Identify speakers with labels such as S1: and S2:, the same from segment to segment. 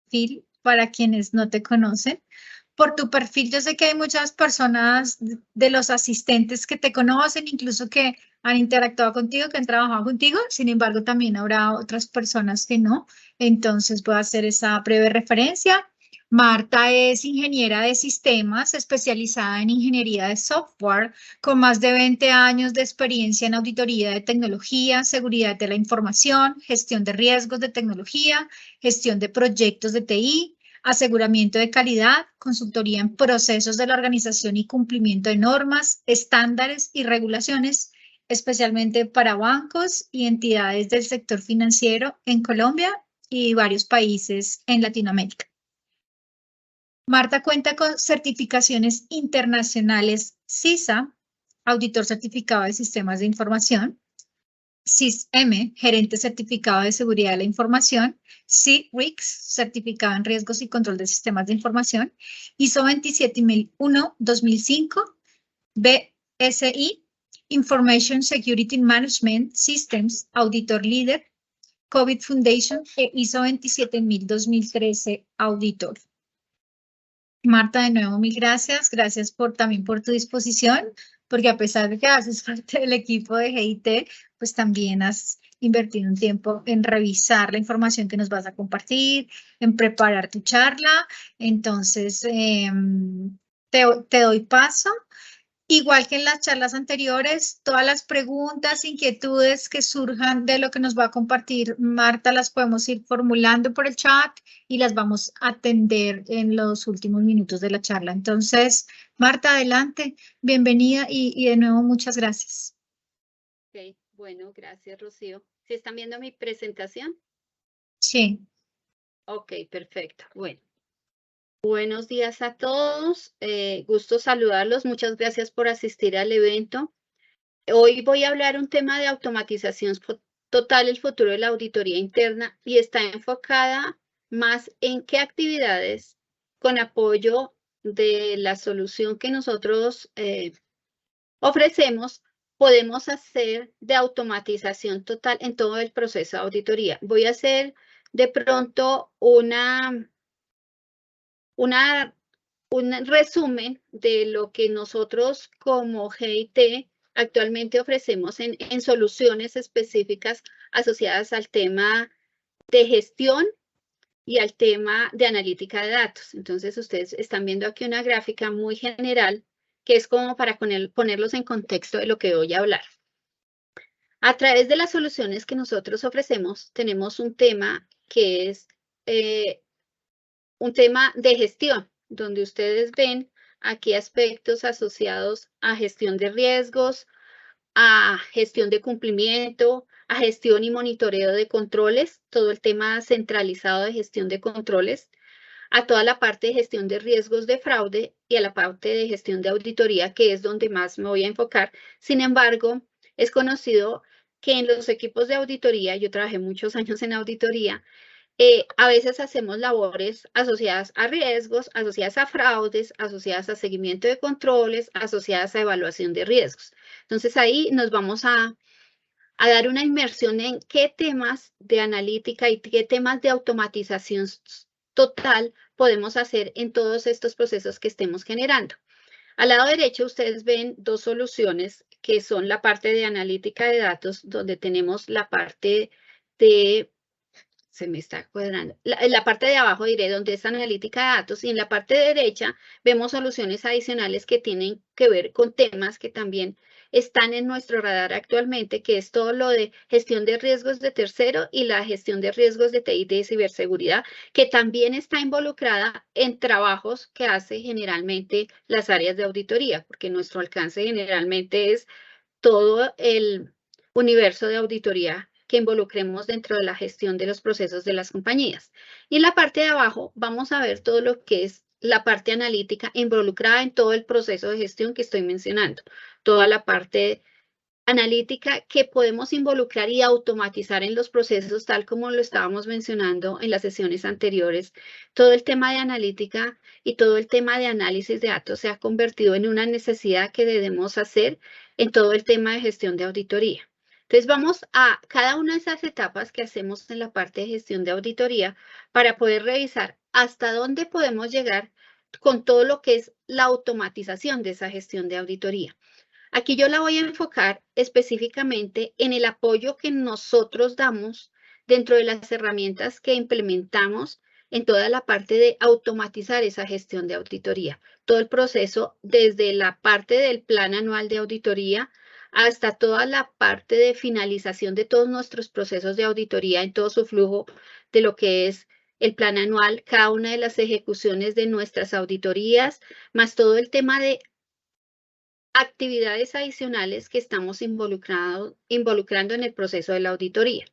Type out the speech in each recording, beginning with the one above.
S1: perfil para quienes no te conocen. Por tu perfil, yo sé que hay muchas personas de los asistentes que te conocen, incluso que han interactuado contigo, que han trabajado contigo. Sin embargo, también habrá otras personas que no. Entonces, voy a hacer esa breve referencia. Marta es ingeniera de sistemas, especializada en ingeniería de software, con más de 20 años de experiencia en auditoría de tecnología, seguridad de la información, gestión de riesgos de tecnología, gestión de proyectos de TI, aseguramiento de calidad, consultoría en procesos de la organización y cumplimiento de normas, estándares y regulaciones, especialmente para bancos y entidades del sector financiero en Colombia y varios países en Latinoamérica. Marta cuenta con certificaciones internacionales CISA, auditor certificado de sistemas de información, CISM, gerente certificado de seguridad de la información, CRIX, certificado en riesgos y control de sistemas de información, ISO 27001-2005, BSI, Information Security Management Systems, auditor líder, COVID Foundation e ISO 27000-2013, auditor. Marta, de nuevo, mil gracias. Gracias también por tu disposición, porque a pesar de que haces parte del equipo de GIT, pues también has invertido un tiempo en revisar la información que nos vas a compartir, en preparar tu charla. Entonces, te doy paso. Igual que en las charlas anteriores, todas las preguntas, inquietudes que surjan de lo que nos va a compartir Marta, las podemos ir formulando por el chat y las vamos a atender en los últimos minutos de la charla. Entonces, Marta, adelante, bienvenida y de nuevo muchas gracias.
S2: Ok, bueno, gracias, Rocío. ¿Sí están viendo mi presentación?
S1: Sí.
S2: Ok, perfecto. Bueno. Buenos días a todos, gusto saludarlos, muchas gracias por asistir al evento. Hoy voy a hablar un tema de automatización total, el futuro de la auditoría interna, y está enfocada más en qué actividades con apoyo de la solución que nosotros ofrecemos podemos hacer de automatización total en todo el proceso de auditoría. Voy a hacer de pronto un resumen de lo que nosotros como GIT actualmente ofrecemos en soluciones específicas asociadas al tema de gestión y al tema de analítica de datos. Entonces, ustedes están viendo aquí una gráfica muy general que es como para ponerlos en contexto de lo que voy a hablar. A través de las soluciones que nosotros ofrecemos, tenemos un tema que es un tema de gestión, donde ustedes ven aquí aspectos asociados a gestión de riesgos, a gestión de cumplimiento, a gestión y monitoreo de controles, todo el tema centralizado de gestión de controles, a toda la parte de gestión de riesgos de fraude y a la parte de gestión de auditoría, que es donde más me voy a enfocar. Sin embargo, es conocido que en los equipos de auditoría, yo trabajé muchos años en auditoría, a veces hacemos labores asociadas a riesgos, asociadas a fraudes, asociadas a seguimiento de controles, asociadas a evaluación de riesgos. Entonces ahí nos vamos a dar una inmersión en qué temas de analítica y qué temas de automatización total podemos hacer en todos estos procesos que estemos generando. Al lado derecho ustedes ven dos soluciones que son la parte de analítica de datos, donde tenemos la parte de se me está cuadrando. La parte de abajo diré donde es analítica de datos y en la parte derecha vemos soluciones adicionales que tienen que ver con temas que también están en nuestro radar actualmente, que es todo lo de gestión de riesgos de tercero y la gestión de riesgos de TI de ciberseguridad, que también está involucrada en trabajos que hace generalmente las áreas de auditoría, porque nuestro alcance generalmente es todo el universo de auditoría que involucremos dentro de la gestión de los procesos de las compañías. Y en la parte de abajo vamos a ver todo lo que es la parte analítica involucrada en todo el proceso de gestión que estoy mencionando, toda la parte analítica que podemos involucrar y automatizar en los procesos, tal como lo estábamos mencionando en las sesiones anteriores. Todo el tema de analítica y todo el tema de análisis de datos se ha convertido en una necesidad que debemos hacer en todo el tema de gestión de auditoría. Entonces vamos a cada una de esas etapas que hacemos en la parte de gestión de auditoría para poder revisar hasta dónde podemos llegar con todo lo que es la automatización de esa gestión de auditoría. Aquí yo la voy a enfocar específicamente en el apoyo que nosotros damos dentro de las herramientas que implementamos en toda la parte de automatizar esa gestión de auditoría. Todo el proceso desde la parte del plan anual de auditoría hasta toda la parte de finalización de todos nuestros procesos de auditoría en todo su flujo de lo que es el plan anual, cada una de las ejecuciones de nuestras auditorías, más todo el tema de actividades adicionales que estamos involucrando en el proceso de la auditoría.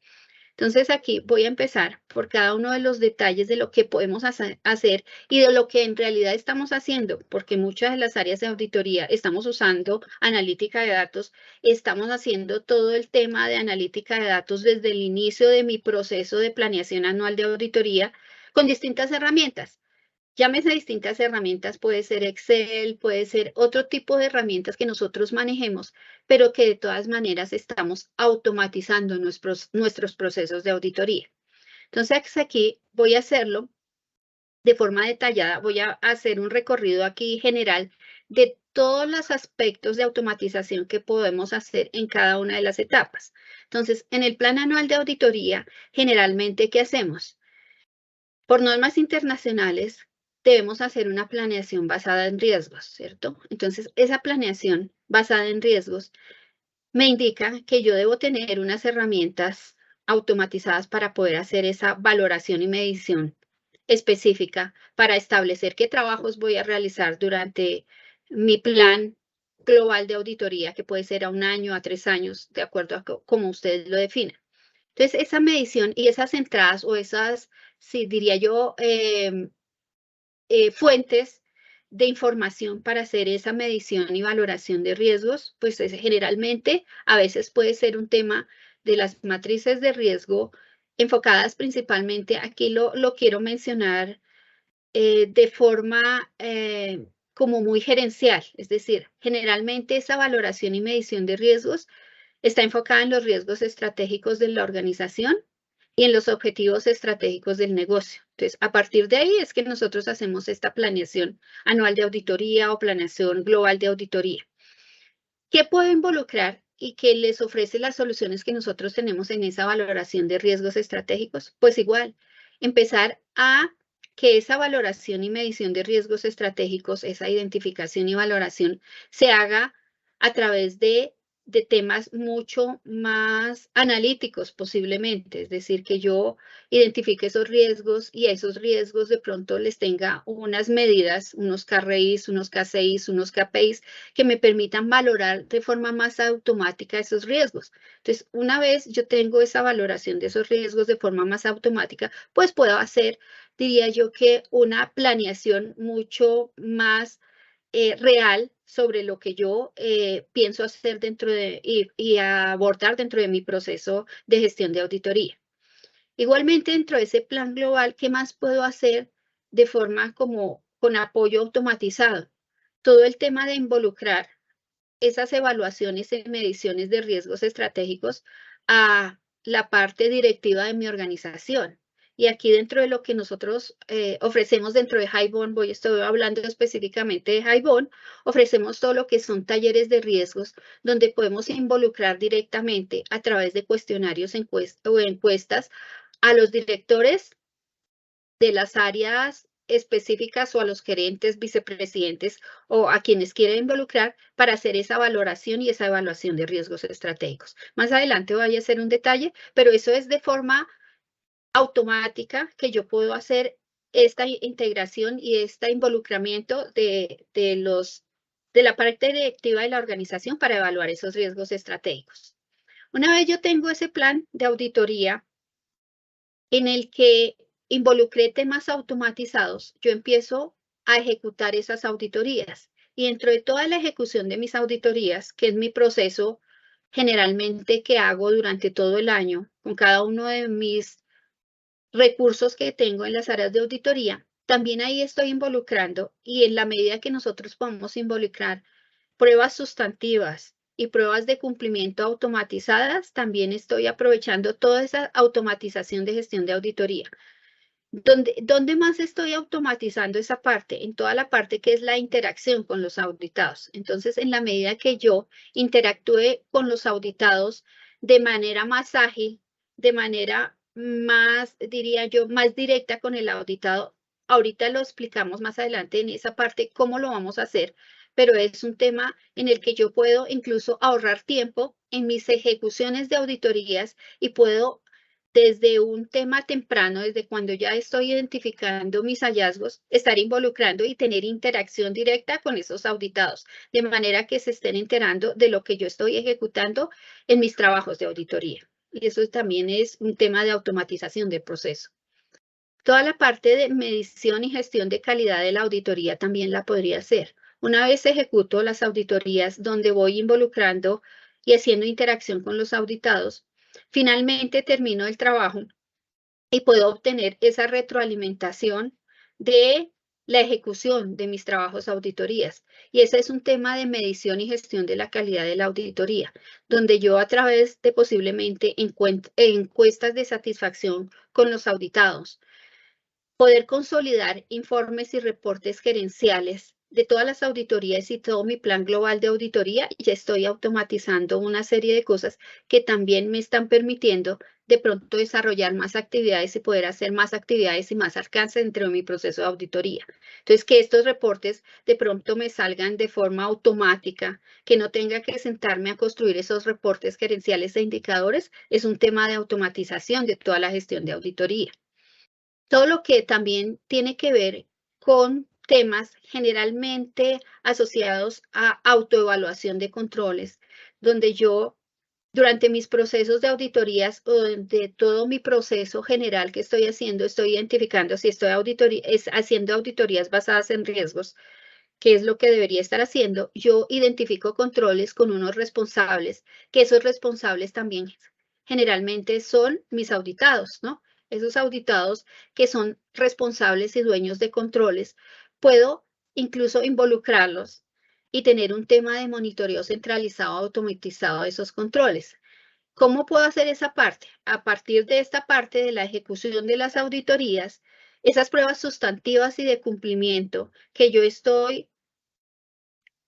S2: Entonces aquí voy a empezar por cada uno de los detalles de lo que podemos hacer y de lo que en realidad estamos haciendo, porque muchas de las áreas de auditoría estamos usando analítica de datos, estamos haciendo todo el tema de analítica de datos desde el inicio de mi proceso de planeación anual de auditoría con distintas herramientas. Llámese distintas herramientas, puede ser Excel, puede ser otro tipo de herramientas que nosotros manejemos, pero que de todas maneras estamos automatizando nuestros procesos de auditoría. Entonces aquí voy a hacerlo de forma detallada, voy a hacer un recorrido aquí general de todos los aspectos de automatización que podemos hacer en cada una de las etapas. Entonces, en el plan anual de auditoría, generalmente, ¿qué hacemos? Por normas internacionales, debemos hacer una planeación basada en riesgos, ¿cierto? Entonces, esa planeación basada en riesgos me indica que yo debo tener unas herramientas automatizadas para poder hacer esa valoración y medición específica para establecer qué trabajos voy a realizar durante mi plan global de auditoría, que puede ser a 1 año, a 3 años, de acuerdo a cómo ustedes lo definen. Entonces, esa medición y esas entradas o esas, sí, diría yo, fuentes de información para hacer esa medición y valoración de riesgos, pues generalmente a veces puede ser un tema de las matrices de riesgo enfocadas principalmente, aquí lo quiero mencionar de forma como muy gerencial, es decir, generalmente esa valoración y medición de riesgos está enfocada en los riesgos estratégicos de la organización y en los objetivos estratégicos del negocio. Entonces, a partir de ahí es que nosotros hacemos esta planeación anual de auditoría o planeación global de auditoría. ¿Qué puede involucrar y qué les ofrece las soluciones que nosotros tenemos en esa valoración de riesgos estratégicos? Pues igual, empezar a que esa valoración y medición de riesgos estratégicos, esa identificación y valoración, se haga a través de temas mucho más analíticos posiblemente, es decir, que yo identifique esos riesgos y a esos riesgos de pronto les tenga unas medidas, unos KRIs, unos KCIs, unos KPIs que me permitan valorar de forma más automática esos riesgos. Entonces, una vez yo tengo esa valoración de esos riesgos de forma más automática, pues puedo hacer, diría yo, que una planeación mucho más real sobre lo que yo pienso hacer dentro de y abordar dentro de mi proceso de gestión de auditoría. Igualmente, dentro de ese plan global, ¿qué más puedo hacer de forma como con apoyo automatizado? Todo el tema de involucrar esas evaluaciones y mediciones de riesgos estratégicos a la parte directiva de mi organización. Y aquí dentro de lo que nosotros ofrecemos dentro de Highbond, estoy hablando específicamente de Highbond, ofrecemos todo lo que son talleres de riesgos, donde podemos involucrar directamente a través de cuestionarios o encuestas a los directores de las áreas específicas o a los gerentes, vicepresidentes o a quienes quieren involucrar para hacer esa valoración y esa evaluación de riesgos estratégicos. Más adelante voy a hacer un detalle, pero eso es de forma automática que yo puedo hacer esta integración y este involucramiento de la parte directiva de la organización para evaluar esos riesgos estratégicos. Una vez yo tengo ese plan de auditoría en el que involucré temas automatizados, yo empiezo a ejecutar esas auditorías. Y dentro de toda la ejecución de mis auditorías, que es mi proceso generalmente que hago durante todo el año, con cada uno de mis recursos que tengo en las áreas de auditoría, también ahí estoy involucrando y en la medida que nosotros podamos involucrar pruebas sustantivas, y pruebas de cumplimiento automatizadas, también estoy aprovechando toda esa automatización de gestión de auditoría. ¿Dónde más estoy automatizando esa parte? En toda la parte que es la interacción con los auditados. Entonces, en la medida que yo interactúe con los auditados de manera más ágil, de manera más, diría yo, más directa con el auditado, ahorita lo explicamos más adelante en esa parte cómo lo vamos a hacer, pero es un tema en el que yo puedo incluso ahorrar tiempo en mis ejecuciones de auditorías y puedo desde un tema temprano, desde cuando ya estoy identificando mis hallazgos, estar involucrando y tener interacción directa con esos auditados, de manera que se estén enterando de lo que yo estoy ejecutando en mis trabajos de auditoría. Y eso también es un tema de automatización del proceso. Toda la parte de medición y gestión de calidad de la auditoría también la podría hacer. Una vez ejecuto las auditorías donde voy involucrando y haciendo interacción con los auditados, finalmente termino el trabajo y puedo obtener esa retroalimentación de la ejecución de mis trabajos auditorías. Y ese es un tema de medición y gestión de la calidad de la auditoría, donde yo a través de posiblemente encuestas de satisfacción con los auditados, poder consolidar informes y reportes gerenciales de todas las auditorías y todo mi plan global de auditoría, ya estoy automatizando una serie de cosas que también me están permitiendo de pronto desarrollar más actividades y poder hacer más actividades y más alcance dentro de mi proceso de auditoría. Entonces, que estos reportes de pronto me salgan de forma automática, que no tenga que sentarme a construir esos reportes gerenciales e indicadores, es un tema de automatización de toda la gestión de auditoría. Todo lo que también tiene que ver con temas generalmente asociados a autoevaluación de controles, donde yo durante mis procesos de auditorías o de todo mi proceso general que estoy haciendo, estoy identificando si estoy haciendo auditorías basadas en riesgos, que es lo que debería estar haciendo. Yo identifico controles con unos responsables, que esos responsables también generalmente son mis auditados, ¿no? Esos auditados que son responsables y dueños de controles, puedo incluso involucrarlos y tener un tema de monitoreo centralizado, automatizado de esos controles. ¿Cómo puedo hacer esa parte? A partir de esta parte de la ejecución de las auditorías, esas pruebas sustantivas y de cumplimiento que yo estoy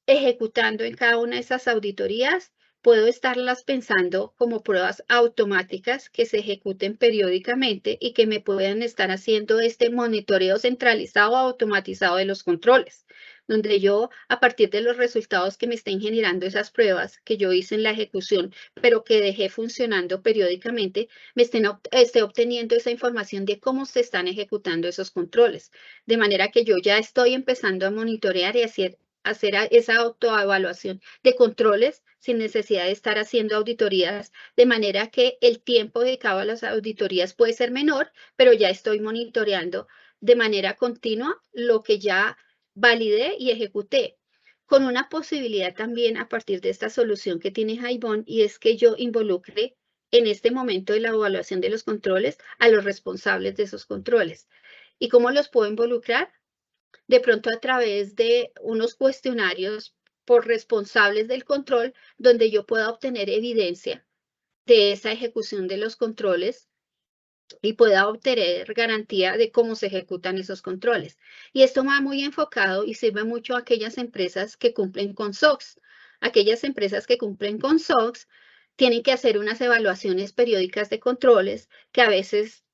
S2: ejecutando en cada una de esas auditorías, puedo estarlas pensando como pruebas automáticas que se ejecuten periódicamente y que me puedan estar haciendo este monitoreo centralizado o automatizado de los controles, donde yo, a partir de los resultados que me estén generando esas pruebas que yo hice en la ejecución, pero que dejé funcionando periódicamente, esté obteniendo esa información de cómo se están ejecutando esos controles. De manera que yo ya estoy empezando a monitorear y hacer esa autoevaluación de controles sin necesidad de estar haciendo auditorías, de manera que el tiempo dedicado a las auditorías puede ser menor, pero ya estoy monitoreando de manera continua lo que ya validé y ejecuté, con una posibilidad también a partir de esta solución que tiene Jaibon, y es que yo involucre en este momento de la evaluación de los controles a los responsables de esos controles. ¿Y cómo los puedo involucrar? De pronto a través de unos cuestionarios por responsables del control, donde yo pueda obtener evidencia de esa ejecución de los controles y pueda obtener garantía de cómo se ejecutan esos controles. Y esto va muy enfocado y sirve mucho a aquellas empresas que cumplen con SOX. Aquellas empresas que cumplen con SOX tienen que hacer unas evaluaciones periódicas de controles que a veces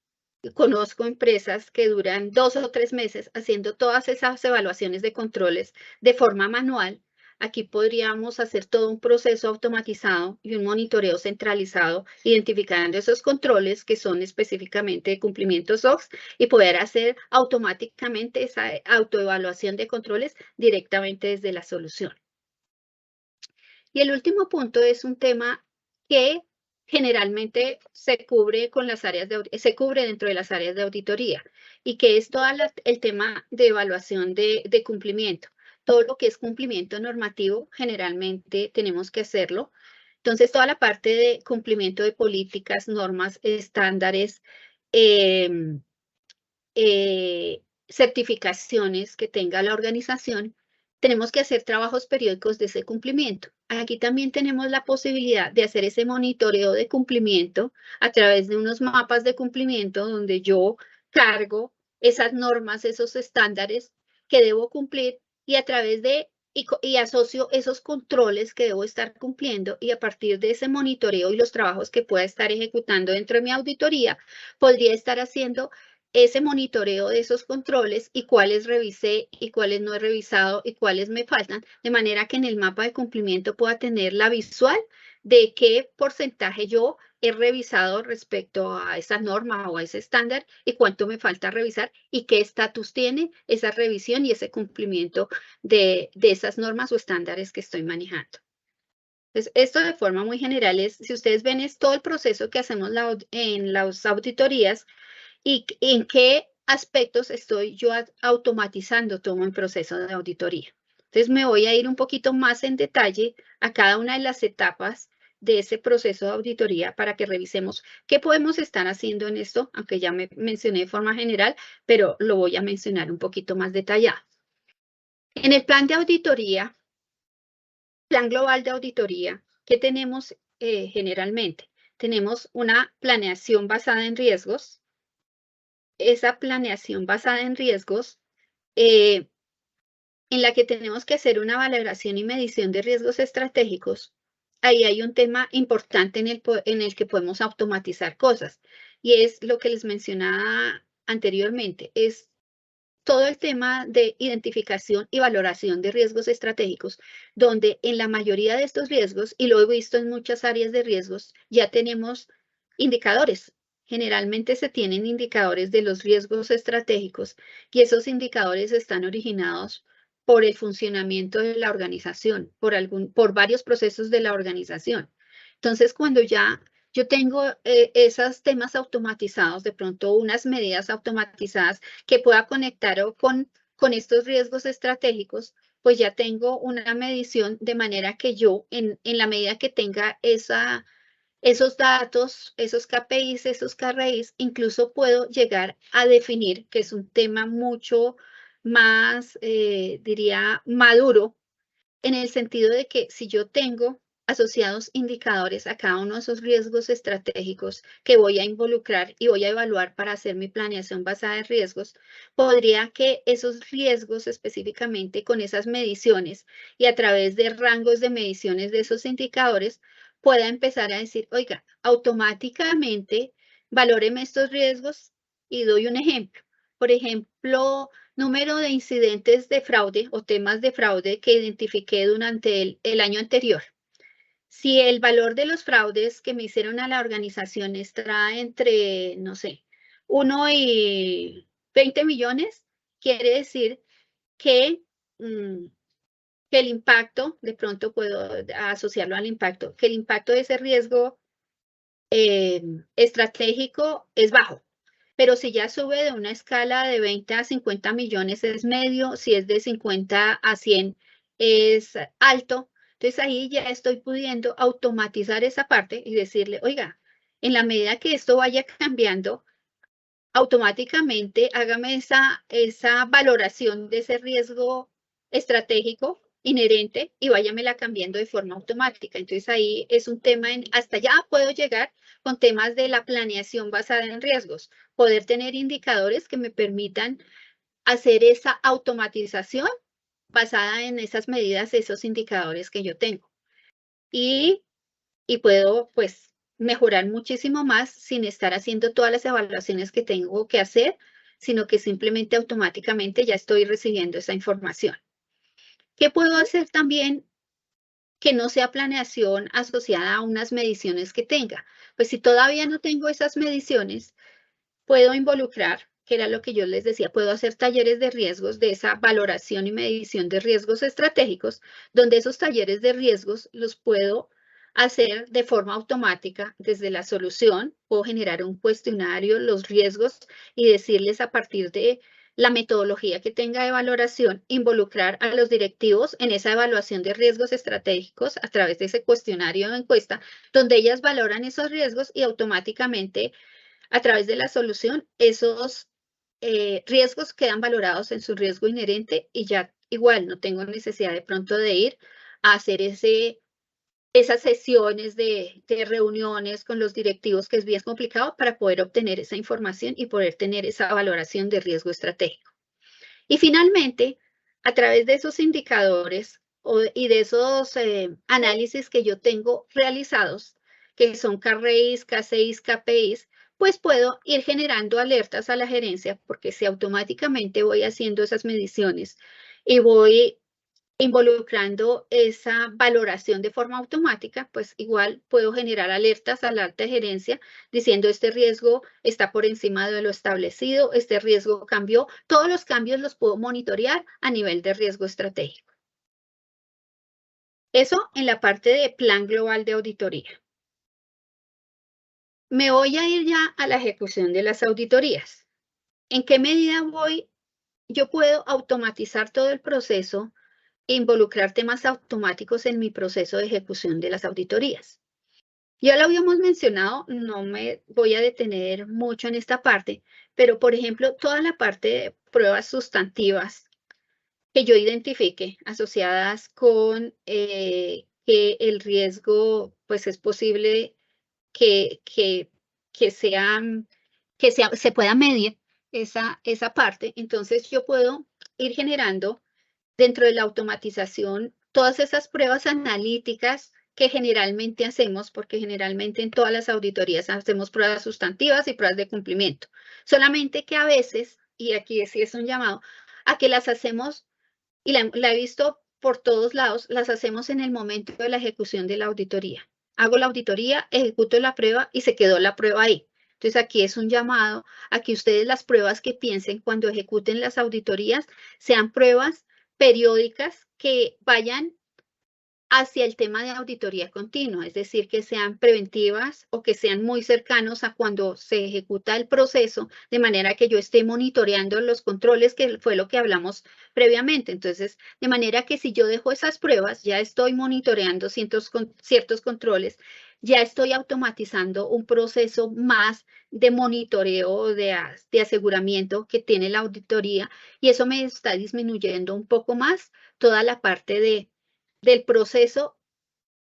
S2: conozco empresas que duran 2 o 3 meses haciendo todas esas evaluaciones de controles de forma manual. Aquí podríamos hacer todo un proceso automatizado y un monitoreo centralizado, identificando esos controles que son específicamente de cumplimiento SOX y poder hacer automáticamente esa autoevaluación de controles directamente desde la solución. Y el último punto es un tema que generalmente se cubre con las áreas se cubre dentro de las áreas de auditoría, y que es todo el tema de evaluación de cumplimiento. Todo lo que es cumplimiento normativo, generalmente tenemos que hacerlo. Entonces, toda la parte de cumplimiento de políticas, normas, estándares, certificaciones que tenga la organización, tenemos que hacer trabajos periódicos de ese cumplimiento. Aquí también tenemos la posibilidad de hacer ese monitoreo de cumplimiento a través de unos mapas de cumplimiento donde yo cargo esas normas, esos estándares que debo cumplir y a través de y asocio esos controles que debo estar cumpliendo y a partir de ese monitoreo y los trabajos que pueda estar ejecutando dentro de mi auditoría, podría estar haciendo ese monitoreo de esos controles y cuáles revisé y cuáles no he revisado y cuáles me faltan, de manera que en el mapa de cumplimiento pueda tener la visual de qué porcentaje yo he revisado respecto a esa norma o a ese estándar y cuánto me falta revisar y qué estatus tiene esa revisión y ese cumplimiento de esas normas o estándares que estoy manejando. Entonces, esto de forma muy general es, si ustedes ven, es todo el proceso que hacemos en las auditorías y en qué aspectos estoy yo automatizando todo un proceso de auditoría. Entonces, me voy a ir un poquito más en detalle a cada una de las etapas de ese proceso de auditoría para que revisemos qué podemos estar haciendo en esto, aunque ya me mencioné de forma general, pero lo voy a mencionar un poquito más detallado. En el plan de auditoría, plan global de auditoría, ¿qué tenemos generalmente? Tenemos una planeación basada en riesgos. Esa planeación basada en riesgos, en la que tenemos que hacer una valoración y medición de riesgos estratégicos. Ahí hay un tema importante en el que podemos automatizar cosas y es lo que les mencionaba anteriormente, es todo el tema de identificación y valoración de riesgos estratégicos, donde en la mayoría de estos riesgos, y lo he visto en muchas áreas de riesgos, ya tenemos indicadores. Generalmente se tienen indicadores de los riesgos estratégicos y esos indicadores están originados por el funcionamiento de la organización, por varios procesos de la organización. Entonces, cuando ya yo tengo esos temas automatizados, de pronto unas medidas automatizadas que pueda conectar con estos riesgos estratégicos, pues ya tengo una medición de manera que yo, en la medida que tenga esos datos, esos KPIs, esos KRIs, incluso puedo llegar a definir, que es un tema mucho más, diría, maduro, en el sentido de que si yo tengo asociados indicadores a cada uno de esos riesgos estratégicos que voy a involucrar y voy a evaluar para hacer mi planeación basada en riesgos, podría que esos riesgos específicamente con esas mediciones y a través de rangos de mediciones de esos indicadores, pueda empezar a decir, oiga, automáticamente valóreme estos riesgos y doy un ejemplo. Por ejemplo, número de incidentes de fraude o temas de fraude que identifiqué durante el año anterior. Si el valor de los fraudes que me hicieron a la organización está entre, no sé, 1 y 20 millones, quiere decir que, que el impacto, de pronto puedo asociarlo al impacto, que el impacto de ese riesgo estratégico es bajo. Pero si ya sube de una escala de 20 a 50 millones es medio, si es de 50 a 100 es alto. Entonces ahí ya estoy pudiendo automatizar esa parte y decirle, oiga, en la medida que esto vaya cambiando, automáticamente hágame esa valoración de ese riesgo estratégico inherente y váyamela cambiando de forma automática. Entonces ahí es un tema, hasta allá puedo llegar con temas de la planeación basada en riesgos, poder tener indicadores que me permitan hacer esa automatización basada en esas medidas, esos indicadores que yo tengo. Y puedo pues mejorar muchísimo más sin estar haciendo todas las evaluaciones que tengo que hacer, sino que simplemente automáticamente ya estoy recibiendo esa información. ¿Qué puedo hacer también que no sea planeación asociada a unas mediciones que tenga? Pues si todavía no tengo esas mediciones, puedo involucrar, que era lo que yo les decía, puedo hacer talleres de riesgos de esa valoración y medición de riesgos estratégicos, donde esos talleres de riesgos los puedo hacer de forma automática desde la solución. Puedo generar un cuestionario, los riesgos y decirles a partir de la metodología que tenga de valoración, involucrar a los directivos en esa evaluación de riesgos estratégicos a través de ese cuestionario o encuesta, donde ellas valoran esos riesgos y automáticamente a través de la solución, esos riesgos quedan valorados en su riesgo inherente y ya igual no tengo necesidad de pronto de ir a hacer esas sesiones de reuniones con los directivos, que es bien complicado, para poder obtener esa información y poder tener esa valoración de riesgo estratégico. Y finalmente, a través de esos indicadores y de esos análisis que yo tengo realizados, que son KRIs, K6, KPIs, pues puedo ir generando alertas a la gerencia, porque si automáticamente voy haciendo esas mediciones y voy involucrando esa valoración de forma automática, pues igual puedo generar alertas a la alta gerencia diciendo este riesgo está por encima de lo establecido, este riesgo cambió. Todos los cambios los puedo monitorear a nivel de riesgo estratégico. Eso en la parte de plan global de auditoría. Me voy a ir ya a la ejecución de las auditorías. ¿En qué medida yo puedo automatizar todo el proceso e involucrar temas automáticos en mi proceso de ejecución de las auditorías? Ya lo habíamos mencionado, no me voy a detener mucho en esta parte, pero por ejemplo, toda la parte de pruebas sustantivas que yo identifique asociadas con que el riesgo, pues es posible que, que, que se pueda medir esa parte. Entonces yo puedo ir generando dentro de la automatización todas esas pruebas analíticas que generalmente hacemos, porque generalmente en todas las auditorías hacemos pruebas sustantivas y pruebas de cumplimiento. Solamente que a veces, y aquí sí es un llamado, a que las hacemos, y la he visto por todos lados, las hacemos en el momento de la ejecución de la auditoría. Hago la auditoría, ejecuto la prueba y se quedó la prueba ahí. Entonces aquí es un llamado a que ustedes las pruebas que piensen cuando ejecuten las auditorías sean pruebas periódicas que vayan hacia el tema de auditoría continua, es decir, que sean preventivas o que sean muy cercanos a cuando se ejecuta el proceso, de manera que yo esté monitoreando los controles, que fue lo que hablamos previamente. Entonces, de manera que si yo dejo esas pruebas, ya estoy monitoreando ciertos controles, ya estoy automatizando un proceso más de monitoreo, de aseguramiento que tiene la auditoría, y eso me está disminuyendo un poco más toda la parte del proceso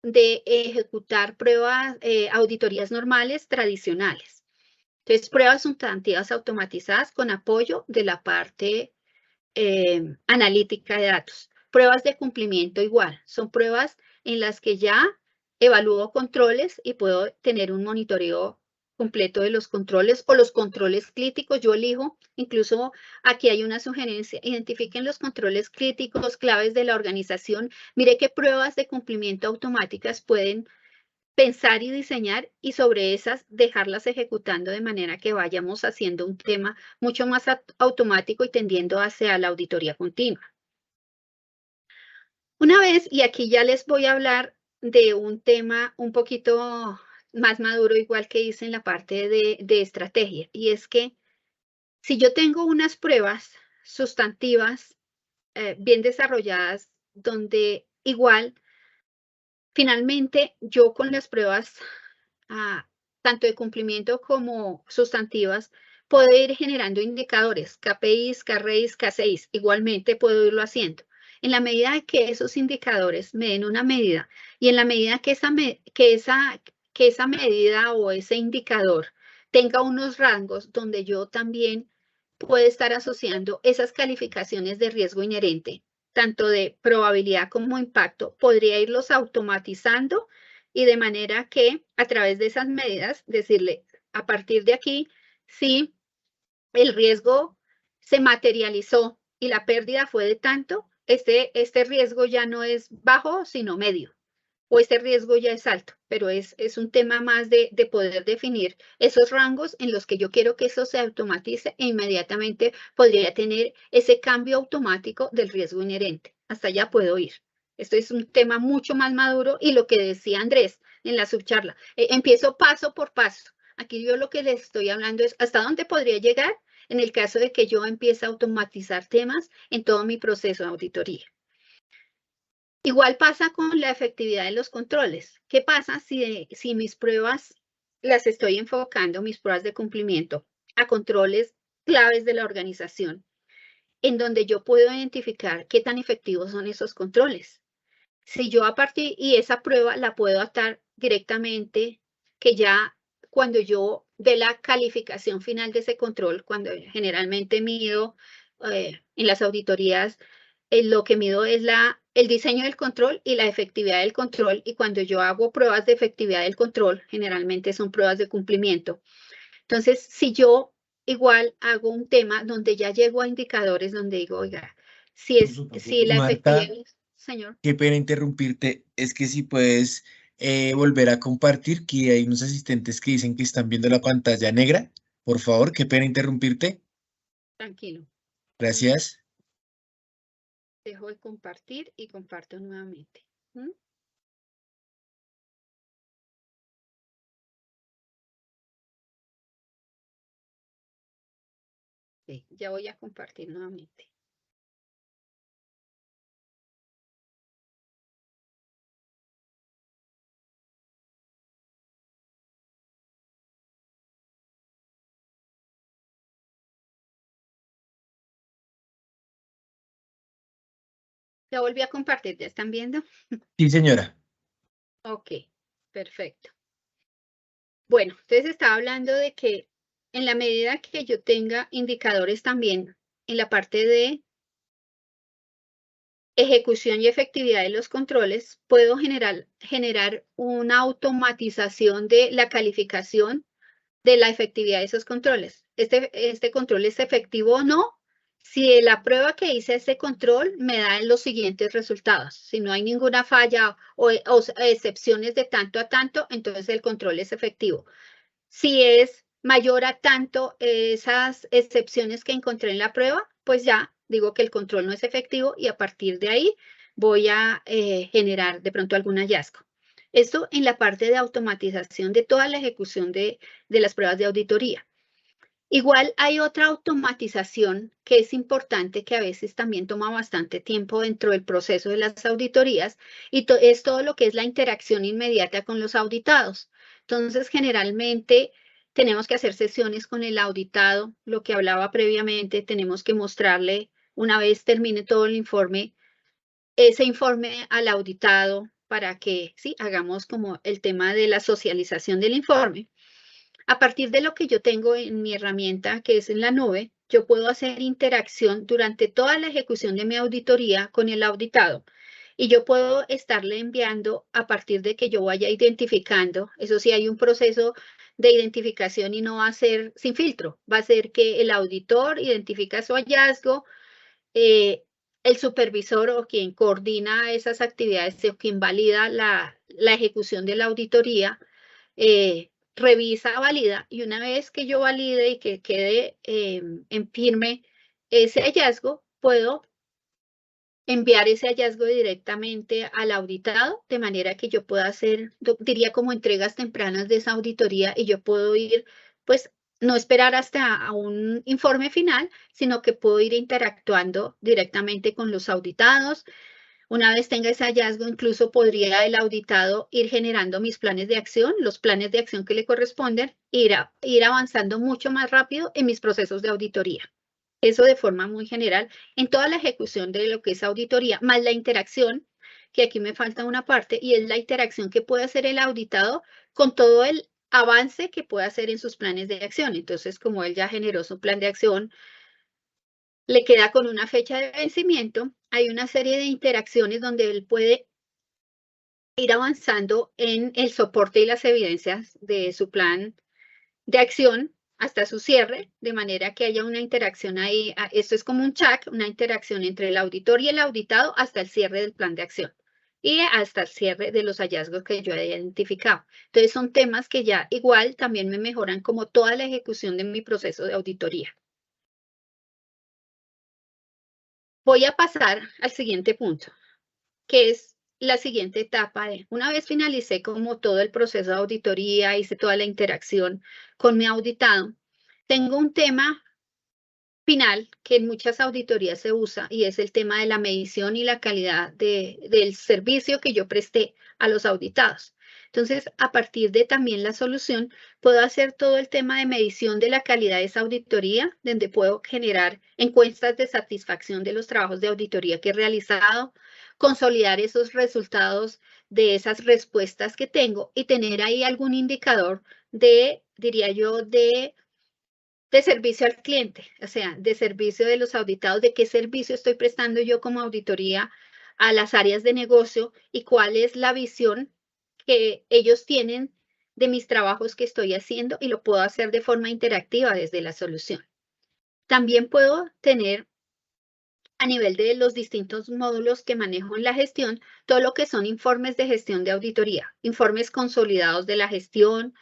S2: de ejecutar pruebas, auditorías normales tradicionales. Entonces, pruebas sustantivas automatizadas con apoyo de la parte analítica de datos. Pruebas de cumplimiento igual, son pruebas en las que ya evalúo controles y puedo tener un monitoreo completo de los controles o los controles críticos. Yo elijo, incluso aquí hay una sugerencia, identifiquen los controles críticos, claves de la organización. Mire qué pruebas de cumplimiento automáticas pueden pensar y diseñar, y sobre esas dejarlas ejecutando de manera que vayamos haciendo un tema mucho más automático y tendiendo hacia la auditoría continua. Una vez, y aquí ya les voy a hablar de un tema un poquito más maduro, igual que hice en la parte de estrategia, y es que si yo tengo unas pruebas sustantivas bien desarrolladas, donde igual, finalmente, yo con las pruebas tanto de cumplimiento como sustantivas, puedo ir generando indicadores, KPIs, KRIs, K6, igualmente puedo irlo haciendo. En la medida que esos indicadores me den una medida, y en la medida que esa medida o ese indicador tenga unos rangos donde yo también puedo estar asociando esas calificaciones de riesgo inherente, tanto de probabilidad como impacto, podría irlos automatizando, y de manera que a través de esas medidas decirle, a partir de aquí, si el riesgo se materializó y la pérdida fue de tanto, este riesgo ya no es bajo, sino medio, o este riesgo ya es alto, pero es un tema más de poder definir esos rangos en los que yo quiero que eso se automatice, e inmediatamente podría tener ese cambio automático del riesgo inherente. Hasta allá puedo ir. Esto es un tema mucho más maduro, y lo que decía Andrés en la subcharla, empiezo paso por paso. Aquí yo lo que les estoy hablando es hasta dónde podría llegar en el caso de que yo empiece a automatizar temas en todo mi proceso de auditoría. Igual pasa con la efectividad de los controles. ¿Qué pasa si mis pruebas las estoy enfocando, mis pruebas de cumplimiento, a controles claves de la organización? en donde yo puedo identificar qué tan efectivos son esos controles. Si yo a partir, y esa prueba la puedo atar directamente, que ya cuando yo dé la calificación final de ese control, cuando generalmente mido en las auditorías, lo que mido es el diseño del control y la efectividad del control, y cuando yo hago pruebas de efectividad del control, generalmente son pruebas de cumplimiento. Entonces, si yo igual hago un tema donde ya llego a indicadores donde digo, oiga, si la efectividad,
S3: Marta,
S2: señor.
S3: qué pena interrumpirte. Es que si puedes volver a compartir, que hay unos asistentes que dicen que están viendo la pantalla negra. Por favor, qué pena interrumpirte.
S2: Tranquilo.
S3: Gracias.
S2: Dejo de compartir y comparto nuevamente. ¿Mm? Sí, ya voy a compartir nuevamente. Ya volví a compartir, ¿ya están viendo?
S3: Sí, señora.
S2: Ok, perfecto. Bueno, entonces estaba hablando de que en la medida que yo tenga indicadores también en la parte de ejecución y efectividad de los controles, puedo generar una automatización de la calificación de la efectividad de esos controles. Este control es efectivo o no, si la prueba que hice este control me da los siguientes resultados. Si no hay ninguna falla o excepciones de tanto a tanto, entonces el control es efectivo. Si es mayor a tanto esas excepciones que encontré en la prueba, pues ya digo que el control no es efectivo y a partir de ahí voy a generar de pronto algún hallazgo. Esto en la parte de automatización de toda la ejecución de las pruebas de auditoría. Igual hay otra automatización que es importante, que a veces también toma bastante tiempo dentro del proceso de las auditorías, y es todo lo que es la interacción inmediata con los auditados. Entonces, generalmente tenemos que hacer sesiones con el auditado, lo que hablaba previamente, tenemos que mostrarle, una vez termine todo el informe, ese informe al auditado para que, sí, hagamos como el tema de la socialización del informe. A partir de lo que yo tengo en mi herramienta, que es en la nube, yo puedo hacer interacción durante toda la ejecución de mi auditoría con el auditado. Y yo puedo estarle enviando a partir de que yo vaya identificando. Eso sí, hay un proceso de identificación y no va a ser sin filtro. Va a ser que el auditor identifica su hallazgo, el supervisor o quien coordina esas actividades o quien valida la ejecución de la auditoría, revisa, valida, y una vez que yo valide y que quede en firme ese hallazgo, puedo enviar ese hallazgo directamente al auditado, de manera que yo pueda hacer, diría, como entregas tempranas de esa auditoría, y yo puedo ir, pues, no esperar hasta a un informe final, sino que puedo ir interactuando directamente con los auditados. Una vez tenga ese hallazgo, incluso podría el auditado ir generando mis planes de acción, los planes de acción que le corresponden, ir avanzando mucho más rápido en mis procesos de auditoría. Eso de forma muy general en toda la ejecución de lo que es auditoría, más la interacción, que aquí me falta una parte, y es la interacción que puede hacer el auditado con todo el avance que puede hacer en sus planes de acción. Entonces, como él ya generó su plan de acción, le queda con una fecha de vencimiento, hay una serie de interacciones donde él puede ir avanzando en el soporte y las evidencias de su plan de acción hasta su cierre, de manera que haya una interacción ahí. Esto es como un chat, una interacción entre el auditor y el auditado hasta el cierre del plan de acción y hasta el cierre de los hallazgos que yo he identificado. Entonces son temas que ya igual también me mejoran como toda la ejecución de mi proceso de auditoría. Voy a pasar al siguiente punto, que es la siguiente etapa de, una vez finalicé como todo el proceso de auditoría, hice toda la interacción con mi auditado, tengo un tema final que en muchas auditorías se usa, y es el tema de la medición y la calidad del servicio que yo presté a los auditados. Entonces, a partir de también la solución, puedo hacer todo el tema de medición de la calidad de esa auditoría, donde puedo generar encuestas de satisfacción de los trabajos de auditoría que he realizado, consolidar esos resultados de esas respuestas que tengo y tener ahí algún indicador de, diría yo, de servicio al cliente, o sea, de servicio de los auditados, de qué servicio estoy prestando yo como auditoría a las áreas de negocio y cuál es la visión que ellos tienen de mis trabajos que estoy haciendo y lo puedo hacer de forma interactiva desde la solución. También puedo tener a nivel de los distintos módulos que manejo en la gestión, todo lo que son informes de gestión de auditoría, informes consolidados de la gestión,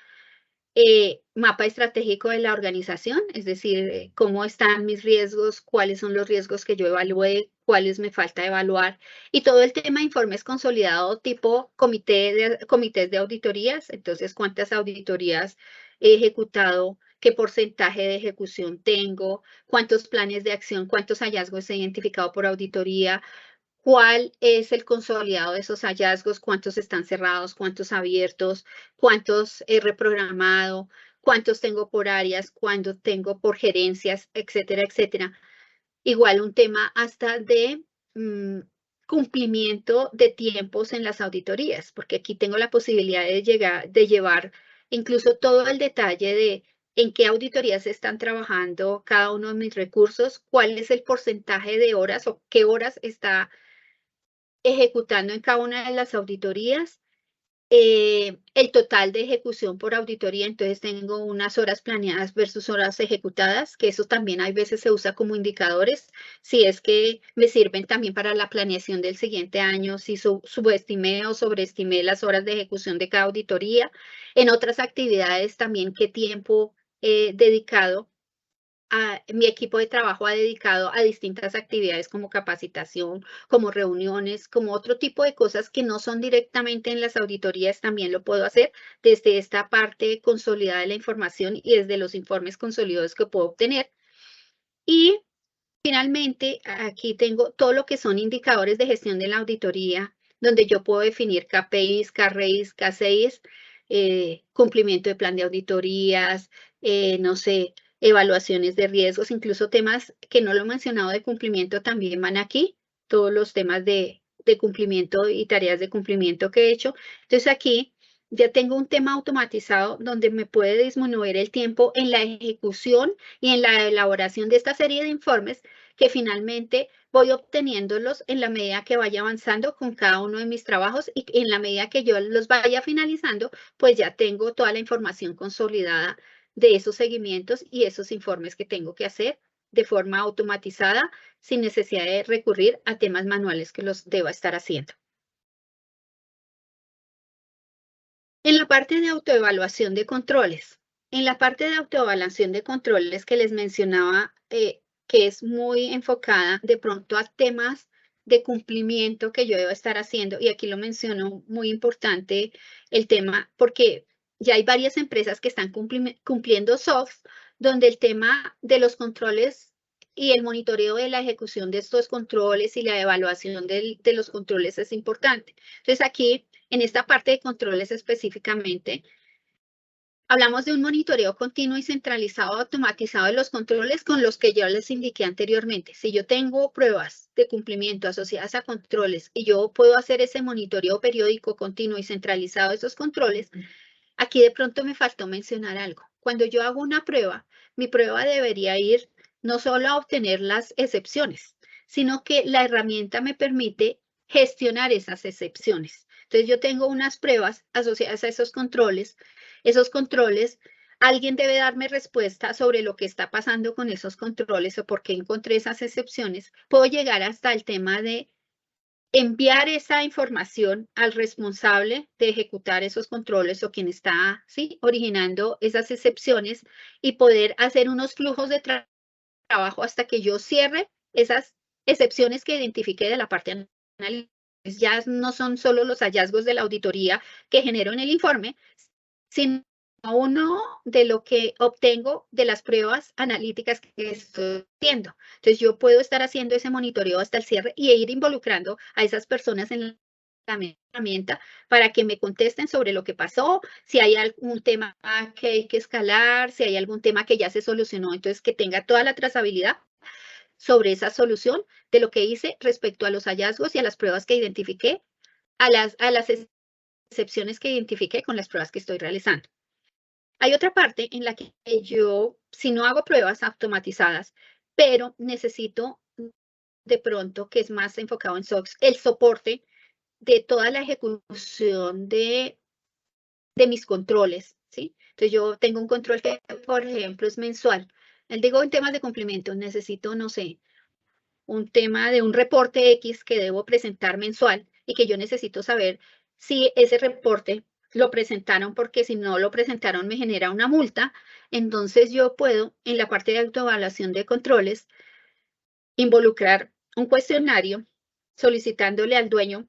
S2: mapa estratégico de la organización, es decir, cómo están mis riesgos, cuáles son los riesgos que yo evalué, cuáles me falta evaluar, y todo el tema de informes consolidados tipo comités de auditorías, entonces cuántas auditorías he ejecutado, qué porcentaje de ejecución tengo, cuántos planes de acción, cuántos hallazgos he identificado por auditoría, cuál es el consolidado de esos hallazgos, cuántos están cerrados, cuántos abiertos, cuántos he reprogramado, cuántos tengo por áreas, cuántos tengo por gerencias, etcétera, etcétera. Igual un tema hasta de cumplimiento de tiempos en las auditorías, porque aquí tengo la posibilidad de llevar incluso todo el detalle de en qué auditorías están trabajando cada uno de mis recursos, cuál es el porcentaje de horas o qué horas está ejecutando en cada una de las auditorías, el total de ejecución por auditoría, entonces tengo unas horas planeadas versus horas ejecutadas, que eso también hay veces se usa como indicadores, si es que me sirven también para la planeación del siguiente año, si subestimé o sobreestimé las horas de ejecución de cada auditoría. En otras actividades también qué tiempo he dedicado. Mi equipo de trabajo ha dedicado a distintas actividades como capacitación, como reuniones, como otro tipo de cosas que no son directamente en las auditorías, también lo puedo hacer desde esta parte consolidada de la información y desde los informes consolidados que puedo obtener. Y finalmente, aquí tengo todo lo que son indicadores de gestión de la auditoría, donde yo puedo definir KPIs, KRAs, K6, cumplimiento de plan de auditorías, no sé, evaluaciones de riesgos, incluso temas que no lo he mencionado de cumplimiento también van aquí, todos los temas de cumplimiento y tareas de cumplimiento que he hecho. Entonces aquí ya tengo un tema automatizado donde me puede disminuir el tiempo en la ejecución y en la elaboración de esta serie de informes que finalmente voy obteniéndolos en la medida que vaya avanzando con cada uno de mis trabajos y en la medida que yo los vaya finalizando, pues ya tengo toda la información consolidada de esos seguimientos y esos informes que tengo que hacer de forma automatizada sin necesidad de recurrir a temas manuales que los deba estar haciendo. En la parte de autoevaluación de controles, en la parte de autoevaluación de controles que les mencionaba, que es muy enfocada de pronto a temas de cumplimiento que yo debo estar haciendo, y aquí lo menciono muy importante el tema, porque ya hay varias empresas que están cumpliendo SOX, donde el tema de los controles y el monitoreo de la ejecución de estos controles y la evaluación de los controles es importante. Entonces aquí, en esta parte de controles específicamente, hablamos de un monitoreo continuo y centralizado automatizado de los controles con los que yo les indiqué anteriormente. Si yo tengo pruebas de cumplimiento asociadas a controles y yo puedo hacer ese monitoreo periódico, continuo y centralizado de esos controles, aquí de pronto me faltó mencionar algo. Cuando yo hago una prueba, mi prueba debería ir no solo a obtener las excepciones, sino que la herramienta me permite gestionar esas excepciones. Entonces yo tengo unas pruebas asociadas a esos controles. Esos controles, alguien debe darme respuesta sobre lo que está pasando con esos controles o por qué encontré esas excepciones. Puedo llegar hasta el tema de enviar esa información al responsable de ejecutar esos controles o quien está originando esas excepciones y poder hacer unos flujos de trabajo hasta que yo cierre esas excepciones que identifique de la parte analítica. Ya no son solo los hallazgos de la auditoría que genero en el informe, sino uno de lo que obtengo de las pruebas analíticas que estoy haciendo. Entonces yo puedo estar haciendo ese monitoreo hasta el cierre y ir involucrando a esas personas en herramienta para que me contesten sobre lo que pasó, si hay algún tema que hay que escalar, si hay algún tema que ya se solucionó, entonces que tenga toda la trazabilidad sobre esa solución de lo que hice respecto a los hallazgos y a las pruebas que identifiqué, a las excepciones que identifiqué con las pruebas que estoy realizando. Hay otra parte en la que yo, si no hago pruebas automatizadas, pero necesito de pronto, que es más enfocado en SOX, el soporte de toda la ejecución de mis controles, ¿sí? Entonces yo tengo un control que, por ejemplo, es mensual. Digo, en temas de cumplimiento, necesito, no sé, un tema de un reporte X que debo presentar mensual y que yo necesito saber si ese reporte lo presentaron, porque si no lo presentaron me genera una multa. Entonces yo puedo, en la parte de autoevaluación de controles, involucrar un cuestionario solicitándole al dueño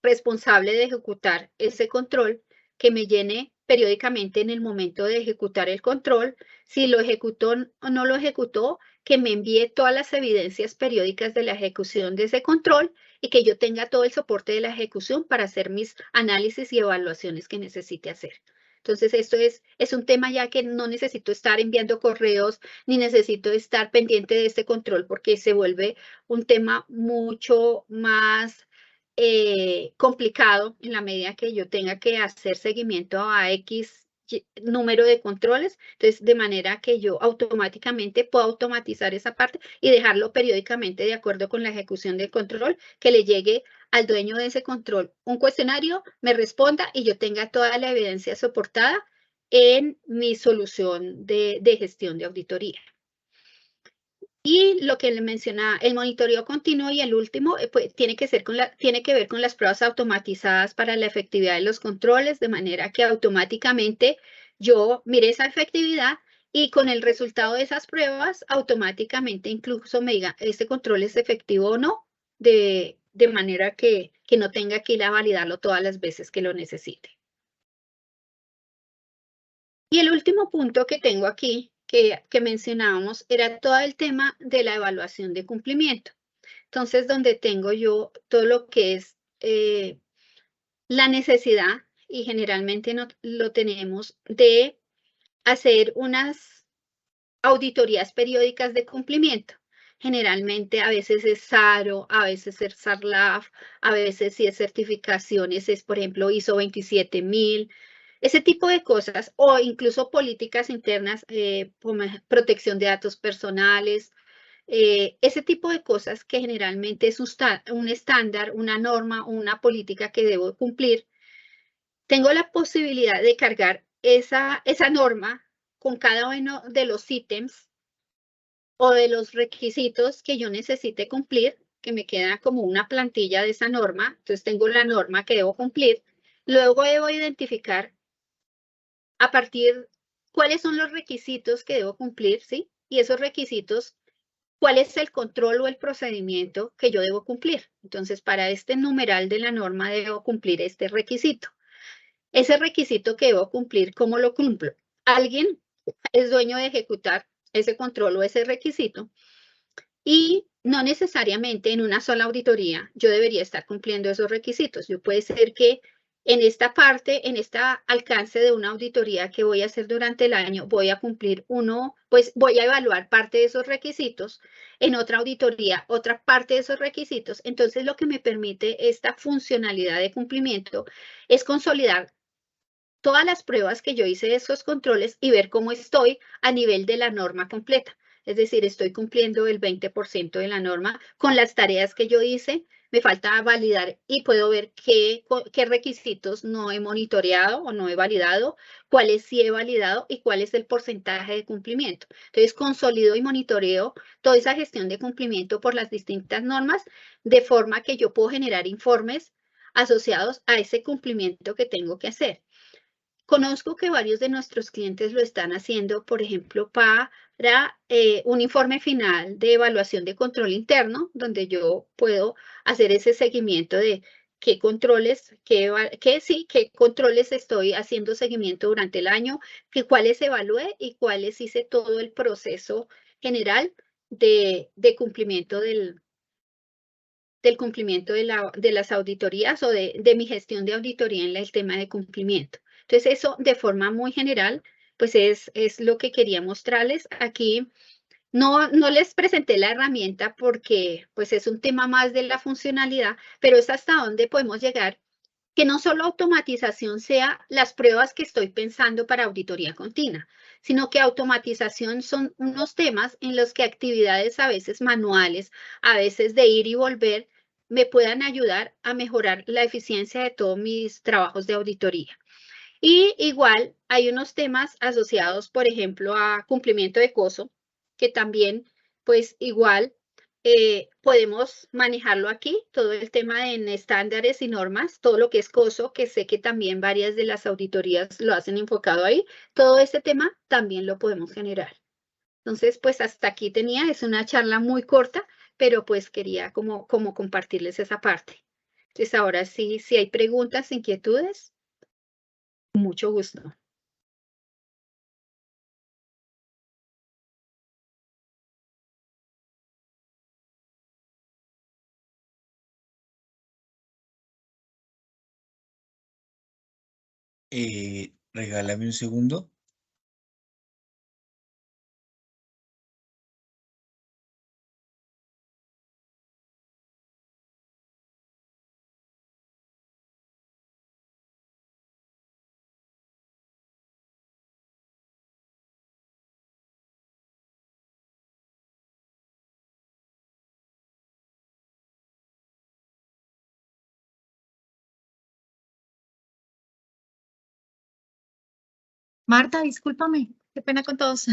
S2: responsable de ejecutar ese control que me llene periódicamente en el momento de ejecutar el control, si lo ejecutó o no lo ejecutó, que me envíe todas las evidencias periódicas de la ejecución de ese control y que yo tenga todo el soporte de la ejecución para hacer mis análisis y evaluaciones que necesite hacer. Entonces, esto es un tema ya que no necesito estar enviando correos ni necesito estar pendiente de este control porque se vuelve un tema mucho más complicado en la medida que yo tenga que hacer seguimiento a X número de controles, entonces de manera que yo automáticamente puedo automatizar esa parte y dejarlo periódicamente de acuerdo con la ejecución del control, que le llegue al dueño de ese control un cuestionario, me responda y yo tenga toda la evidencia soportada en mi solución de gestión de auditoría. Y lo que le mencionaba, el monitoreo continuo y el último, pues, tiene que ver con las pruebas automatizadas para la efectividad de los controles, de manera que automáticamente yo mire esa efectividad y con el resultado de esas pruebas, automáticamente incluso me diga, ¿este control es efectivo o no? De manera que no tenga que ir a validarlo todas las veces que lo necesite. Y el último punto que tengo aquí, que mencionábamos, era todo el tema de la evaluación de cumplimiento. Entonces, donde tengo yo todo lo que es la necesidad, y generalmente no, lo tenemos, de hacer unas auditorías periódicas de cumplimiento. Generalmente a veces es SARO, a veces es SARLAF, a veces si es certificaciones, es por ejemplo ISO 27000, ese tipo de cosas, o incluso políticas internas, como protección de datos personales, ese tipo de cosas que generalmente es un estándar, una norma, una política que debo cumplir. Tengo la posibilidad de cargar esa norma con cada uno de los ítems o de los requisitos que yo necesite cumplir, que me queda como una plantilla de esa norma. Entonces tengo la norma que debo cumplir. Luego debo identificar a partir cuáles son los requisitos que debo cumplir, ¿sí? Y esos requisitos, ¿cuál es el control o el procedimiento que yo debo cumplir? Entonces, para este numeral de la norma debo cumplir este requisito. Ese requisito que debo cumplir, ¿cómo lo cumplo? Alguien es dueño de ejecutar ese control o ese requisito y no necesariamente en una sola auditoría yo debería estar cumpliendo esos requisitos. Yo puede ser que en esta parte, en este alcance de una auditoría que voy a hacer durante el año, voy a cumplir pues voy a evaluar parte de esos requisitos, en otra auditoría, otra parte de esos requisitos. Entonces, lo que me permite esta funcionalidad de cumplimiento es consolidar todas las pruebas que yo hice de esos controles y ver cómo estoy a nivel de la norma completa. Es decir, estoy cumpliendo el 20% de la norma con las tareas que yo hice. Me falta validar y puedo ver qué requisitos no he monitoreado o no he validado, cuáles sí he validado y cuál es el porcentaje de cumplimiento. Entonces, consolido y monitoreo toda esa gestión de cumplimiento por las distintas normas, de forma que yo puedo generar informes asociados a ese cumplimiento que tengo que hacer. Conozco que varios de nuestros clientes lo están haciendo, por ejemplo, para un informe final de evaluación de control interno, donde yo puedo hacer ese seguimiento de qué controles, qué controles estoy haciendo seguimiento durante el año, cuáles evalué y cuáles hice todo el proceso general de cumplimiento del cumplimiento de las auditorías o de mi gestión de auditoría en el tema de cumplimiento. Entonces, eso de forma muy general, pues es lo que quería mostrarles. Aquí no les presenté la herramienta porque pues es un tema más de la funcionalidad, pero es hasta dónde podemos llegar, que no solo automatización sea las pruebas que estoy pensando para auditoría continua, sino que automatización son unos temas en los que actividades a veces manuales, a veces de ir y volver, me puedan ayudar a mejorar la eficiencia de todos mis trabajos de auditoría. Y igual hay unos temas asociados, por ejemplo, a cumplimiento de COSO, que también, pues igual podemos manejarlo aquí, todo el tema en estándares y normas, todo lo que es COSO, que sé que también varias de las auditorías lo hacen enfocado ahí, todo este tema también lo podemos generar. Entonces, pues hasta aquí es una charla muy corta, pero pues quería como compartirles esa parte. Entonces, ahora sí, si hay preguntas, inquietudes, mucho gusto.
S3: Regálame un segundo.
S1: Marta, discúlpame, qué pena con todos.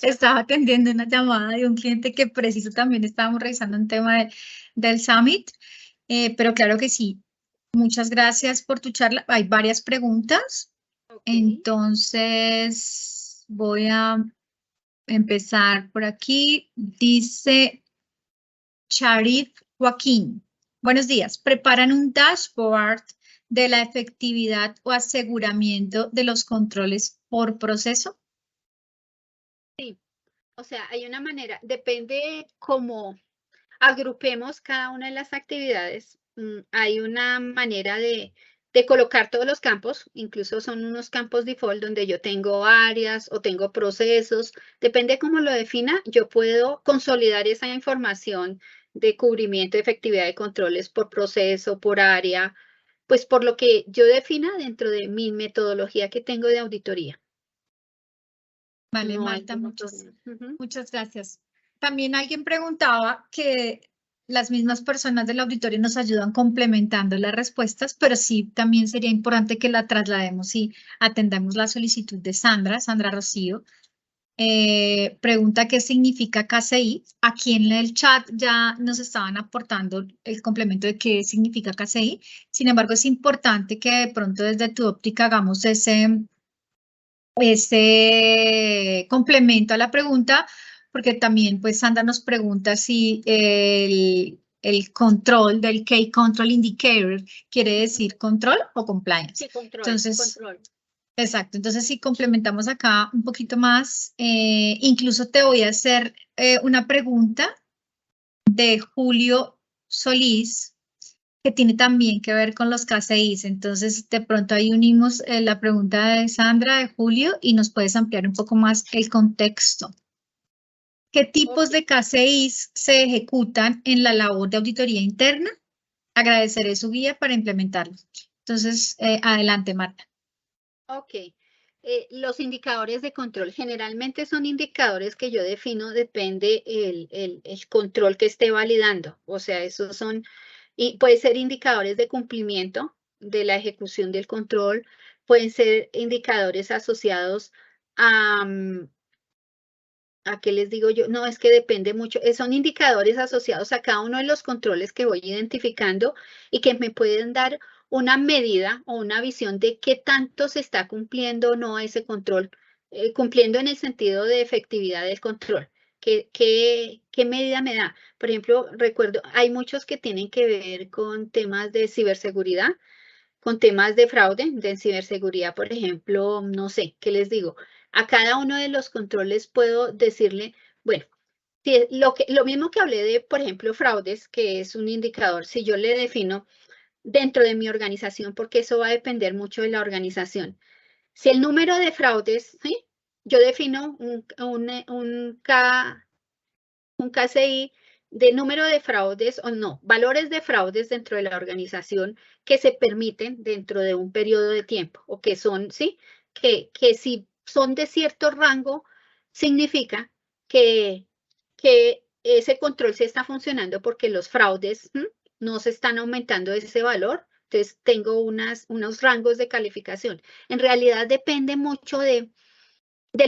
S1: Estaba atendiendo una llamada de un cliente que preciso también estábamos revisando un tema del Summit, pero claro que sí. Muchas gracias por tu charla. Hay varias preguntas, entonces voy a empezar por aquí. Dice Charif Joaquín. Buenos días. ¿Preparan un dashboard de la efectividad o aseguramiento de los controles por proceso?
S2: Sí, o sea, hay una manera, depende cómo agrupemos cada una de las actividades. Hay una manera de colocar todos los campos, incluso son unos campos default donde yo tengo áreas o tengo procesos. Depende cómo lo defina, yo puedo consolidar esa información de cubrimiento, efectividad de controles por proceso, por área, pues por lo que yo defina dentro de mi metodología que tengo de auditoría.
S1: Vale,
S2: No hay
S1: Marta,
S2: ningún
S1: muchas
S2: problema.
S1: gracias. También alguien preguntaba que las mismas personas del auditorio nos ayudan complementando las respuestas, pero sí también sería importante que la traslademos y atendamos la solicitud de Sandra Rocío. Pregunta qué significa KCI. Aquí en el chat ya nos estaban aportando el complemento de qué significa KCI. Sin embargo, es importante que de pronto desde tu óptica hagamos ese complemento a la pregunta, porque también pues Sandra nos pregunta si el control del Key Control Indicator quiere decir control o compliance.
S2: Sí, control.
S1: Exacto, entonces si complementamos acá un poquito más, incluso te voy a hacer una pregunta de Julio Solís, que tiene también que ver con los KCIs. Entonces, de pronto ahí unimos la pregunta de Sandra, de Julio, y nos puedes ampliar un poco más el contexto. ¿Qué tipos de KCIs se ejecutan en la labor de auditoría interna? Agradeceré su guía para implementarlos. Entonces, adelante, Marta.
S2: Ok. Los indicadores de control generalmente son indicadores que yo defino, depende el control que esté validando. O sea, esos son, y puede ser indicadores de cumplimiento de la ejecución del control, pueden ser indicadores asociados ¿a qué les digo yo? No, es que depende mucho. Son indicadores asociados a cada uno de los controles que voy identificando y que me pueden dar una medida o una visión de qué tanto se está cumpliendo o no ese control, cumpliendo en el sentido de efectividad del control. ¿Qué medida me da? Por ejemplo, recuerdo, hay muchos que tienen que ver con temas de ciberseguridad, con temas de fraude, de ciberseguridad, por ejemplo, no sé, ¿qué les digo? A cada uno de los controles puedo decirle, bueno, lo mismo que hablé de, por ejemplo, fraudes, que es un indicador, si yo le defino dentro de mi organización, porque eso va a depender mucho de la organización. Si el número de fraudes, ¿sí? Yo defino un KCI de número de fraudes o no, valores de fraudes dentro de la organización que se permiten dentro de un periodo de tiempo o que son, ¿sí? Que si son de cierto rango, significa que ese control se está funcionando porque los fraudes no se están aumentando ese valor. Entonces, tengo unos rangos de calificación. En realidad depende mucho del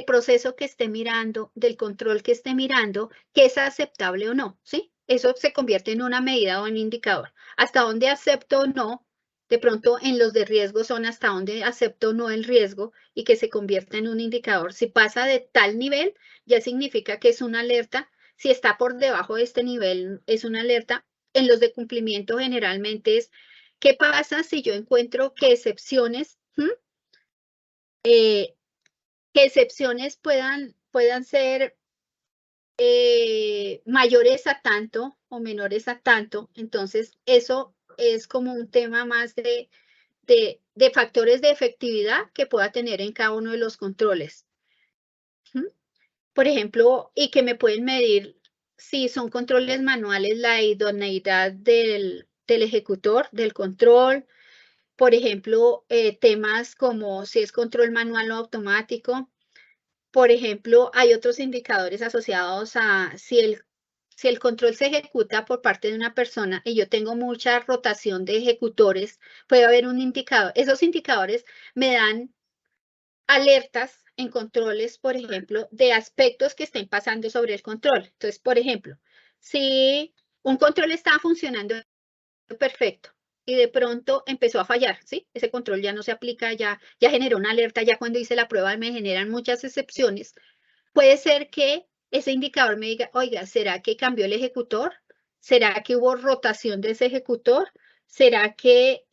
S2: proceso que esté mirando, del control que esté mirando, que es aceptable o no, ¿sí? Eso se convierte en una medida o en indicador. Hasta dónde acepto o no, de pronto en los de riesgo son hasta dónde acepto o no el riesgo y que se convierte en un indicador. Si pasa de tal nivel, ya significa que es una alerta. Si está por debajo de este nivel, es una alerta. En los de cumplimiento generalmente es, ¿qué pasa si yo encuentro que excepciones puedan ser mayores a tanto o menores a tanto? Entonces, eso es como un tema más de factores de efectividad que pueda tener en cada uno de los controles. Por ejemplo, y que me pueden medir si son controles manuales, la idoneidad del ejecutor, del control. Por ejemplo, temas como si es control manual o automático. Por ejemplo, hay otros indicadores asociados a si el control se ejecuta por parte de una persona y yo tengo mucha rotación de ejecutores, puede haber un indicador. Esos indicadores me dan alertas en controles, por ejemplo, de aspectos que estén pasando sobre el control. Entonces, por ejemplo, si un control está funcionando perfecto y de pronto empezó a fallar, ¿sí? Ese control ya no se aplica, ya generó una alerta, ya cuando hice la prueba me generan muchas excepciones. Puede ser que ese indicador me diga, oiga, ¿será que cambió el ejecutor? ¿Será que hubo rotación de ese ejecutor? ¿Será que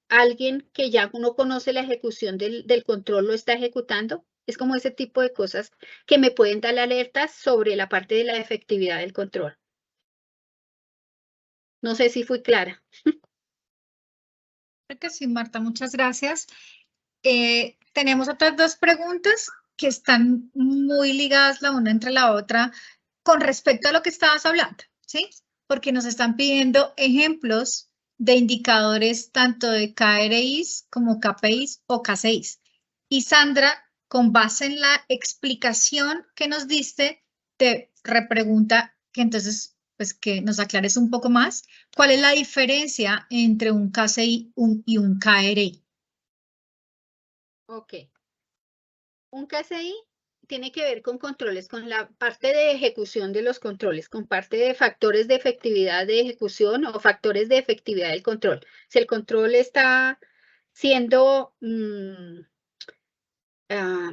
S2: alguien que ya no conoce la ejecución del control lo está ejecutando? Es como ese tipo de cosas que me pueden dar alertas sobre la parte de la efectividad del control. No sé si fui clara.
S1: Creo que sí, Marta, muchas gracias. Tenemos otras dos preguntas que están muy ligadas la una entre la otra con respecto a lo que estabas hablando, ¿sí? Porque nos están pidiendo ejemplos de indicadores tanto de KRIs como KPIs o KCIs. Y Sandra, con base en la explicación que nos diste, te repregunta que entonces, pues que nos aclares un poco más, ¿cuál es la diferencia entre un KCI y un KRI?
S2: Ok. Un KCI tiene que ver con controles, con la parte de ejecución de los controles, con parte de factores de efectividad de ejecución o factores de efectividad del control. Si el control está siendo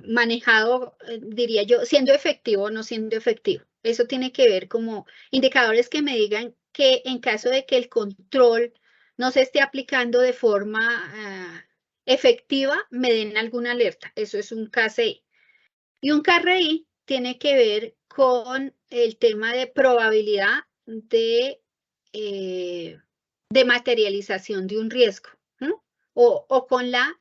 S2: manejado, diría yo, siendo efectivo o no siendo efectivo. Eso tiene que ver como indicadores que me digan que en caso de que el control no se esté aplicando de forma efectiva, me den alguna alerta. Eso es un KCI. Y un KRI tiene que ver con el tema de probabilidad de materialización de un riesgo, ¿no? O con la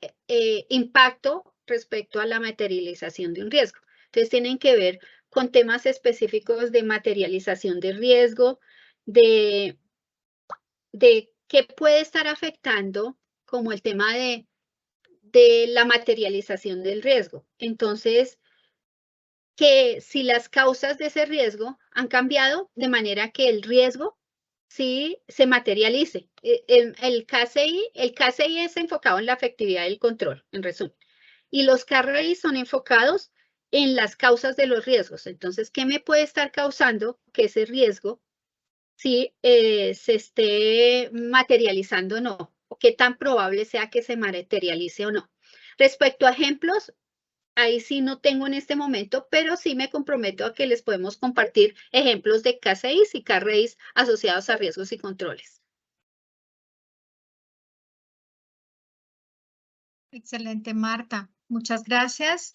S2: impacto respecto a la materialización de un riesgo. Entonces tienen que ver con temas específicos de materialización de riesgo, de qué puede estar afectando como el tema de la materialización del riesgo. Entonces, que si las causas de ese riesgo han cambiado de manera que el riesgo sí se materialice. El KCI es enfocado en la efectividad del control, en resumen. Y los KRI son enfocados en las causas de los riesgos. Entonces, ¿qué me puede estar causando que ese riesgo sí se esté materializando o no? ¿O qué tan probable sea que se materialice o no? Respecto a ejemplos, ahí sí no tengo en este momento, pero sí me comprometo a que les podemos compartir ejemplos de KCIs y KRIs asociados a riesgos y controles.
S1: Excelente, Marta. Muchas gracias.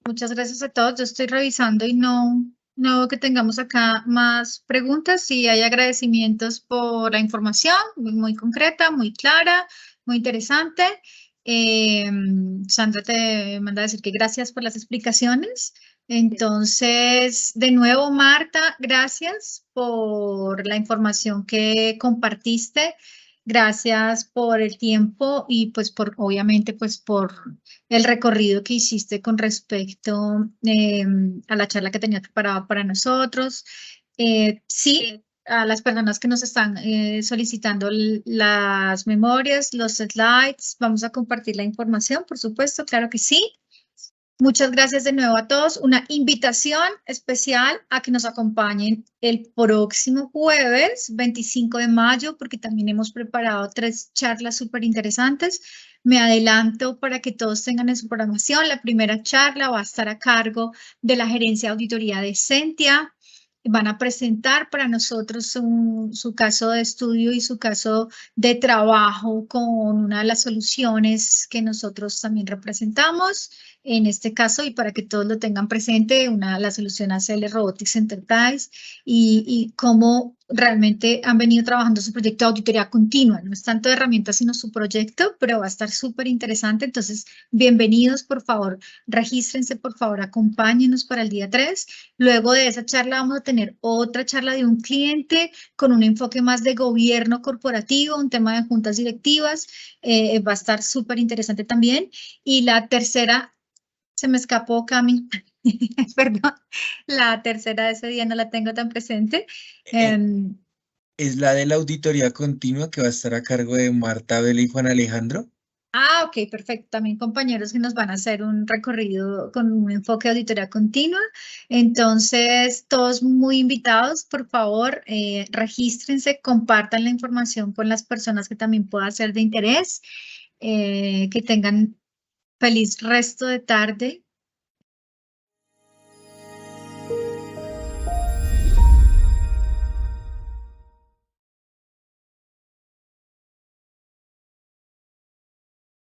S1: Muchas gracias a todos. Yo estoy revisando y no No veo que tengamos acá más preguntas y hay agradecimientos por la información, muy concreta, muy clara, muy interesante. Sandra te manda a decir que gracias por las explicaciones. Entonces, de nuevo, Marta, gracias por la información que compartiste. Gracias por el tiempo y pues por, obviamente, pues por el recorrido que hiciste con respecto a la charla que tenía preparada para nosotros. Sí, a las personas que nos están solicitando las memorias, los slides, vamos a compartir la información, por supuesto, claro que sí. Muchas gracias de nuevo a todos. Una invitación especial a que nos acompañen el próximo jueves, 25 de mayo, porque también hemos preparado 3 charlas súper interesantes. Me adelanto para que todos tengan en su programación. La primera charla va a estar a cargo de la Gerencia de Auditoría de Sentia. Van a presentar para nosotros su caso de estudio y su caso de trabajo con una de las soluciones que nosotros también representamos. En este caso, y para que todos lo tengan presente, la solución ACL Robotics Enterprise y cómo realmente han venido trabajando su proyecto de auditoría continua. No es tanto de herramientas, sino su proyecto, pero va a estar súper interesante. Entonces, bienvenidos, por favor, regístrense, por favor, acompáñenos para el día 3. Luego de esa charla vamos a tener otra charla de un cliente con un enfoque más de gobierno corporativo, un tema de juntas directivas. Va a estar súper interesante también. Y la tercera, se me escapó, Cami, perdón, la tercera de ese día no la tengo tan presente.
S3: Es la de la auditoría continua que va a estar a cargo de Marta Vela y Juan Alejandro.
S1: Ok, perfecto. También compañeros que nos van a hacer un recorrido con un enfoque de auditoría continua. Entonces, todos muy invitados, por favor, regístrense, compartan la información con las personas que también pueda ser de interés, que tengan feliz resto de tarde